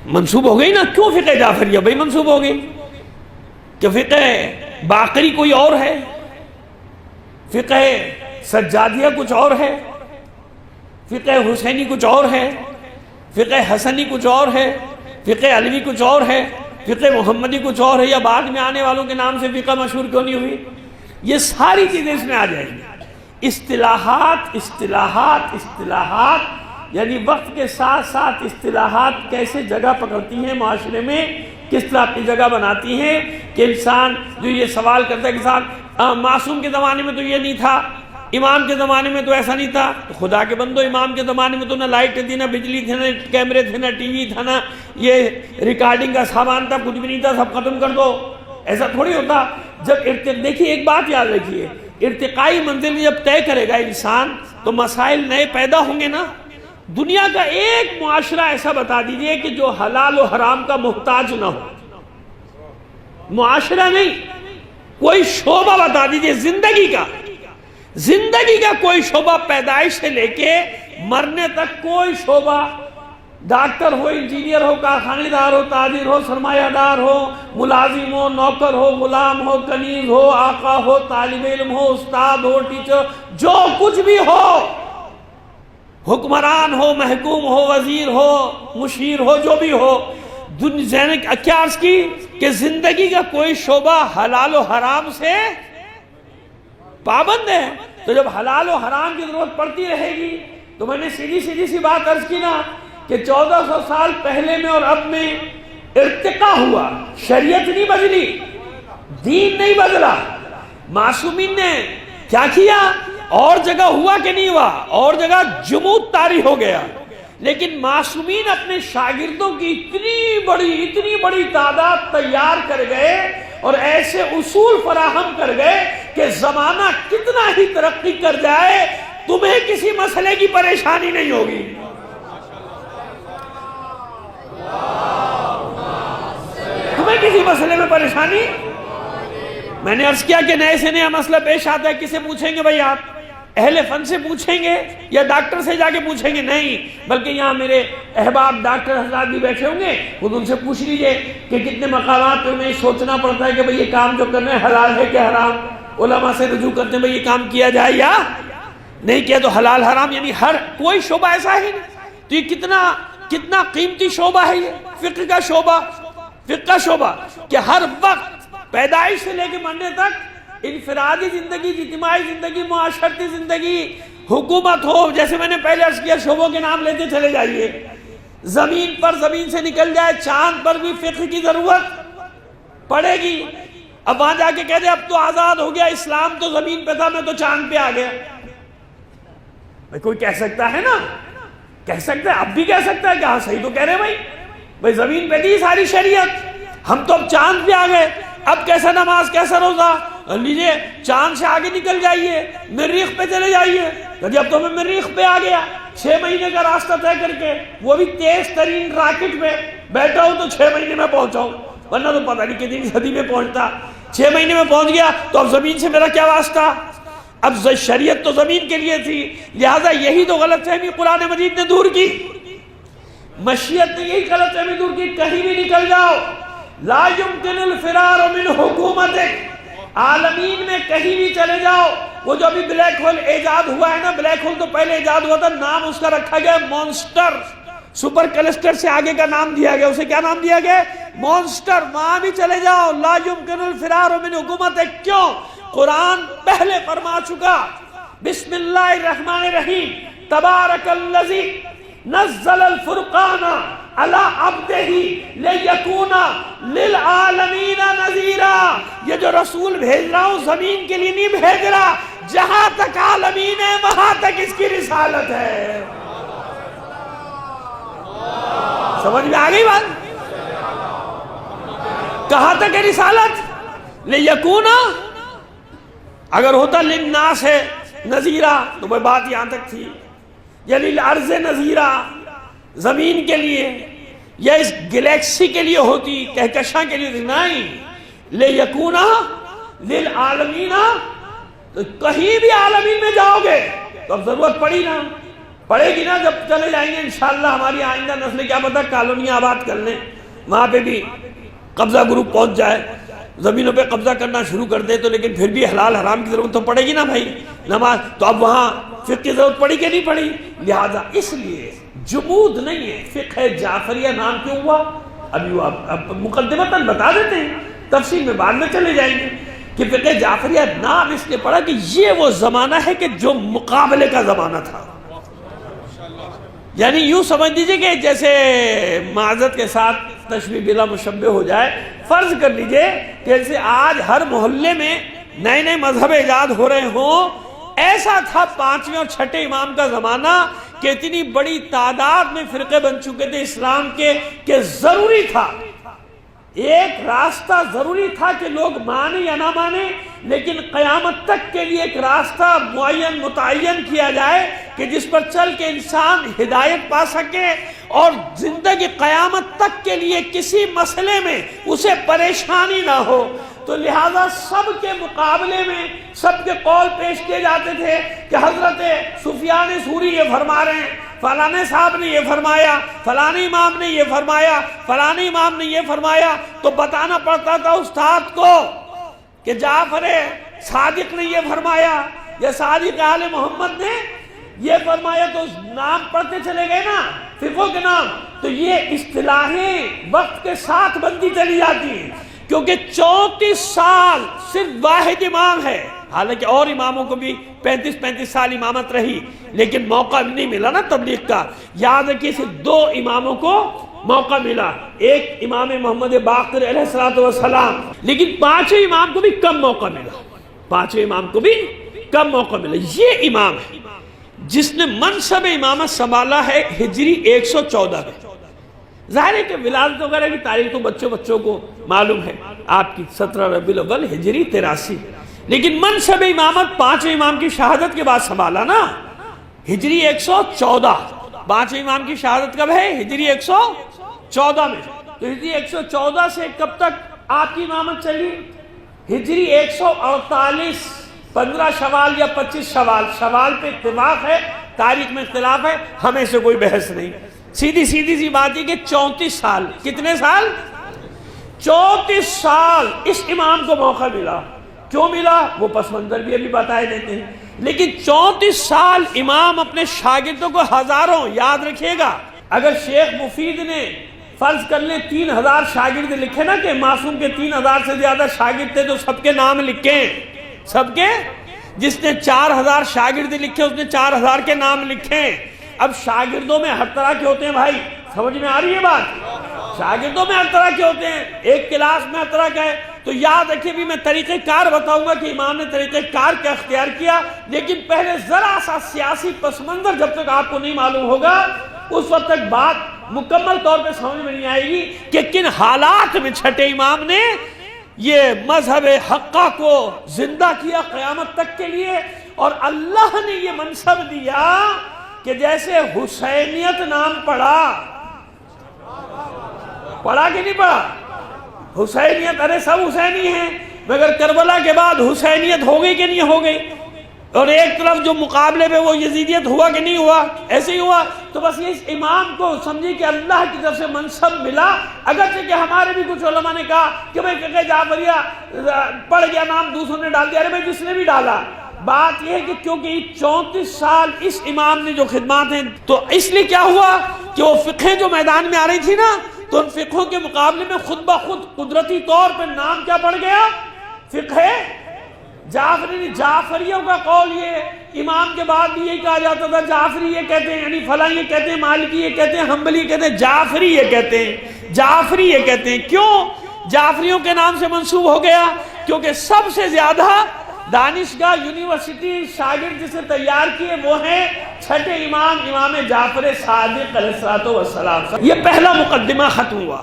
منسوب ہو گئی نا. کیوں فقہ جعفریہ بھائی منسوب ہو گئی؟ کہ فقہ باقری کوئی اور ہے، فقہ سجادیہ کچھ اور ہے، فقہ حسینی کچھ اور ہے، فقہ حسنی کچھ اور ہے، فقہ علوی کچھ اور ہے، فقہ محمدی کچھ اور ہے، یا بعد میں آنے والوں کے نام سے فقہ مشہور کیوں نہیں ہوئی؟ یہ ساری چیزیں اس میں آ جائیں گی. اصطلاحات اصطلاحات اصطلاحات، یعنی وقت کے ساتھ ساتھ اصطلاحات کیسے جگہ پکڑتی ہیں معاشرے میں، کس طرح اپنی جگہ بناتی ہیں. کہ انسان جو یہ سوال کرتا ہے کہ صاحب معصوم کے زمانے میں تو یہ نہیں تھا، امام کے زمانے میں تو ایسا نہیں تھا. تو خدا کے بندو، امام کے زمانے میں تو نہ لائٹ تھی، نہ بجلی تھی، نہ کیمرے تھے، نہ ٹی وی تھا، نہ یہ ریکارڈنگ کا سامان تھا، کچھ بھی نہیں تھا، سب ختم کر دو. ایسا تھوڑی ہوتا. جب دیکھیے ایک بات یاد رکھیے، ارتقائی منزل جب طے کرے گا انسان تو مسائل نئے پیدا ہوں گے نا. دنیا کا ایک معاشرہ ایسا بتا دیجئے کہ جو حلال و حرام کا محتاج نہ ہو. معاشرہ نہیں، کوئی شعبہ بتا دیجئے زندگی کا کوئی شعبہ، پیدائش سے لے کے مرنے تک کوئی شعبہ، ڈاکٹر ہو، انجینئر ہو، کارخانے دار ہو، تاجر ہو، سرمایہ دار ہو، ملازم ہو، نوکر ہو، غلام ہو، کنیز ہو، آقا ہو، طالب علم ہو، استاد ہو، ٹیچر، جو کچھ بھی ہو، حکمران ہو، محکوم ہو، وزیر ہو، مشیر ہو، جو بھی ہو، کیا عرض کی کہ زندگی کا کوئی شعبہ حلال و حرام سے پابند ہے. تو جب حلال و حرام کی ضرورت پڑتی رہے گی تو میں نے سیدھی سی بات عرض کی نا کہ 1400 سال پہلے میں اور اب میں ارتقا ہوا. شریعت نہیں بدلی، دین نہیں بدلا. معصومین نے کیا کیا؟ اور جگہ ہوا کہ نہیں ہوا؟ اور جگہ جمود طاری ہو گیا. لیکن معصومین اپنے شاگردوں کی اتنی بڑی تعداد تیار کر گئے اور ایسے اصول فراہم کر گئے کہ زمانہ کتنا ہی ترقی کر جائے تمہیں کسی مسئلے کی پریشانی نہیں ہوگی. تمہیں کسی مسئلے میں پریشانی. میں نے عرض کیا کہ نئے سے نیا مسئلہ پیش آتا ہے، کسے پوچھیں گے بھائی؟ آپ اہل فن سے پوچھیں گے یا ڈاکٹر سے جا کے پوچھیں گے؟ نہیں، بلکہ یہاں میرے احباب ڈاکٹر حضرات بھی بیٹھے ہوں گے، خود ان سے پوچھ لیجئے کہ کتنے مقامات پہ انہیں سوچنا پڑتا ہے کہ بھئی یہ کام جو کرنے حلال ہے کہ حرام. علماء سے رجوع کرتے ہیں بھئی یہ کام کیا جائے یا نہیں کیا، تو حلال حرام یعنی ہر کوئی شعبہ ایسا ہی نہیں. تو یہ کتنا قیمتی شعبہ ہے یہ فقہ کا شعبہ کہ ہر وقت پیدائش سے لے کے مرنے تک انفرادی زندگی، اجتماعی زندگی، معاشرتی زندگی، حکومت ہو، جیسے میں نے پہلے عرض کیا شعبوں کے نام لیتے چلے جائیے. زمین سے نکل جائے چاند پر بھی فقہ کی ضرورت پڑے گی. اب وہاں جا کے کہہ دے اب تو آزاد ہو گیا، اسلام تو زمین پہ تھا، میں تو چاند پہ آ گیا. بھائی کوئی کہہ سکتا ہے نا، کہہ سکتا ہے، اب بھی کہہ سکتا ہے کہ ہاں صحیح تو کہہ رہے بھائی زمین پہ تھی ساری شریعت، ہم تو اب چاند پہ آ گئے، اب کیسا نماز کیسا روزہ. لیجئے چاند سے آگے نکل جائیے، مریخ پہ چلے جائیے. اب تو میں مریخ پہ آ گیا 6 مہینے کا راستہ طے کر کے، وہ بھی تیز ترین راکٹ پہ بیٹھا ہوں تو 6 مہینے میں پہنچا ہوں، ورنہ تو پتہ نہیں کتنی صدی میں پہنچتا. 6 مہینے میں پہنچ گیا تو اب زمین سے میرا کیا واسطہ؟ اب شریعت تو زمین کے لیے تھی، لہٰذا یہی تو غلط فہمی قرآن مجید نے دور کی. مشیت نے یہی غلط فہمی دور کی. کہیں بھی نکل جاؤ، لا یمکن الفرار من حکومتک، عالمین میں کہیں بھی چلے جاؤ. وہ جو ابھی بلیک ہول ایجاد ہوا ہے نا، بلیک ہول تو پہلے ایجاد ہوا تھا، نام اس کا رکھا گیا مونسٹر. سپر کلسٹر سے آگے کا نام دیا گیا، اسے کیا نام دیا گیا؟ مونسٹر. وہاں بھی چلے جاؤ، لا یمکن الفرار من حکومتک. کیوں؟ قرآن پہلے فرما چکا، بسم اللہ الرحمن الرحیم، تبارک الذی نزل الفرقان علی عبدہ لیکون للعالمین نذیرا. یہ جو رسول بھیج رہا ہوں زمین کے لیے نہیں بھیج رہا، جہاں تک عالمین ہے وہاں تک اس کی رسالت ہے. سمجھ میں آ گئی بات؟ کہاں تک ہے رسالت؟ لیکون، اگر ہوتا للناس ہے نذیرا تو وہ بات یہاں تک تھی، یا للارض نذیرا، زمین کے لیے یا اس گلیکسی کے لیے ہوتی، کہکشاں کے لیے نہیں. لیکون للعالمین، تو کہیں بھی عالمین میں جاؤ گے تو اب ضرورت پڑی نا پڑے گی نا جب چلے جائیں گے انشاءاللہ ہماری آئندہ نسلیں کیا پتہ کالونیاں آباد کر لیں، وہاں پہ بھی قبضہ گروپ پہنچ جائے، زمینوں پہ قبضہ کرنا شروع کر دے، تو لیکن پھر بھی حلال حرام کی ضرورت تو پڑے گی نا بھائی، نماز تو اب وہاں فقہ کی ضرورت پڑی کہ نہیں پڑی؟ لہٰذا اس لیے جمود نہیں ہے۔ فقہ جعفریہ نام کیوں ہوا؟ اب مقدمتاً بتا دیتے ہیں، تفصیل میں بعد میں چلے جائیں گے کہ فقہ جعفریہ نام اس لیے پڑا کہ یہ وہ زمانہ ہے کہ جو مقابلے کا زمانہ تھا۔ یعنی یوں سمجھ دیجئے کہ جیسے معذرت کے ساتھ تشبیہ بلا مشبہ ہو جائے، فرض کر لیجئے کہ جیسے آج ہر محلے میں نئے نئے مذہب ایجاد ہو رہے ہوں، ایسا تھا 5ویں اور 6ٹھے امام کا زمانہ کہ اتنی بڑی تعداد میں فرقے بن چکے تھے اسلام کے کہ ضروری تھا، ایک راستہ ضروری تھا کہ لوگ مانیں یا نہ مانیں، لیکن قیامت تک کے لیے ایک راستہ معین متعین کیا جائے کہ جس پر چل کے انسان ہدایت پا سکے اور زندگی قیامت تک کے لیے کسی مسئلے میں اسے پریشانی نہ ہو۔ تو لہٰذا سب کے مقابلے میں سب کے قول پیش کیے جاتے تھے کہ حضرت سفیان ثوری یہ فرما رہے ہیں، فلانے صاحب نے یہ فرمایا، فلانے امام نے یہ فرمایا، فلانے امام نے یہ فرمایا، تو بتانا پڑتا تھا استاد کو کہ جعفر صادق نے یہ فرمایا یا صادق آل محمد نے یہ فرمایا، تو نام پڑھتے چلے گئے نا فقہ کے نام، تو یہ اصطلاحیں وقت کے ساتھ بنتی چلی جاتی ہیں، کیونکہ 34 سال صرف واحد امام ہے، حالانکہ اور اماموں کو بھی 35 سال امامت رہی، لیکن موقع نہیں ملا نا تبلیغ کا۔ یاد رکھیے صرف 2 اماموں کو موقع ملا، ایک امام محمد باقر علیہ السلام، لیکن 5ویں امام کو بھی کم موقع ملا، 5ویں امام کو بھی کم موقع ملا۔ یہ امام ہے جس نے منصب امامت سنبھالا ہے ہجری 114 میں۔ ظاہر ہے کہ ولادت وغیرہ کی تاریخ تو بچوں کو معلوم ہے، آپ کی 17 ربیع الاول ہجری 83، لیکن منصب امامت 5ویں امام کی شہادت کے بعد سنبھالا نا، ہجری 114۔ 5ویں امام کی شہادت کب ہے؟ ہجری 114 میں۔ تو ہجری 114 سے کب تک آپ کی امامت چلی؟ ہجری 148، 15 شوال یا 25 شوال، شوال پہ اتفاق ہے، تاریخ میں اختلاف ہے، ہمیں سے کوئی بحث نہیں۔ سیدھی سی بات ہے کہ 34 سال، کتنے سال؟ 34 سال اس امام کو موقع ملا۔ کیوں ملا وہ پس منظر بھی ابھی بتائے دیتے ہیں، لیکن 34 سال امام اپنے شاگردوں کو ہزاروں، یاد رکھیے گا، اگر شیخ مفید نے فرض کر لیں 3000 شاگرد لکھے نا کہ معصوم کے 3000 سے زیادہ شاگرد تھے، تو سب کے نام لکھیں، سب کے، جس نے 4000 شاگرد لکھے اس نے 4000 کے نام لکھیں۔ اب شاگردوں میں ہر طرح کے ہوتے ہیں بھائی، سمجھ میں آ رہی ہے بات؟ شاگردوں میں ہر طرح کے ہوتے ہیں، ایک کلاس میں ہر طرح کا ہے، تو یاد رکھیے بھی میں طریقہ کار بتاؤں گا کہ امام نے طریقہ کار کیا اختیار کیا، لیکن پہلے ذرا سا سیاسی پس منظر جب تک آپ کو نہیں معلوم ہوگا اس وقت تک بات مکمل طور پہ سمجھ میں نہیں آئے گی کہ کن حالات میں 6ٹھے امام نے یہ مذہب حقہ کو زندہ کیا قیامت تک کے لیے، اور اللہ نے یہ منصب دیا کہ جیسے حسینیت نام پڑھا کہ نہیں پڑھا؟ حسینیت، ارے سب حسینی ہیں، مگر کربلا کے بعد حسینیت ہو گئی کہ نہیں ہو گئی؟ اور ایک طرف جو مقابلے پہ وہ یزیدیت ہوا کہ نہیں ہوا؟ ایسے ہی ہوا۔ تو بس یہ اس امام کو سمجھے کہ اللہ کی طرف سے منصب ملا، اگرچہ کہ ہمارے بھی کچھ علماء نے کہا کہ بھئی فقہ جعفریہ پڑھ گیا نام دوسروں نے ڈال دیا، ارے بھئی جس نے بھی ڈالا، بات یہ ہے کہ کیونکہ 34 سال اس امام نے جو خدمات ہیں، تو اس لیے کیا ہوا کہ وہ فقہ جو میدان میں آ رہی تھی نا، تو ان فقہوں کے مقابلے میں خود بخود قدرتی طور پر نام کیا پڑ گیا؟ فقہ جعفری۔ جعفریوں کا قول یہ، امام کے بعد بھی یہی کہا جاتا تھا جعفری یہ کہتے ہیں، یعنی فلاں یہ کہتے ہیں، مالکی یہ کہتے ہیں، حنبلی یہ کہتے ہیں، جعفری یہ کہتے ہیں، جعفری یہ کہتے ہیں۔ کیوں جعفریوں کے نام سے منسوب ہو گیا؟ کیونکہ سب سے زیادہ دانشگاہ یونیورسٹی شاگرد جسے تیار کیے وہ ہیں 6ٹھے امام، امام جعفر صادق علیہ السلام۔ یہ پہلا مقدمہ ختم ہوا۔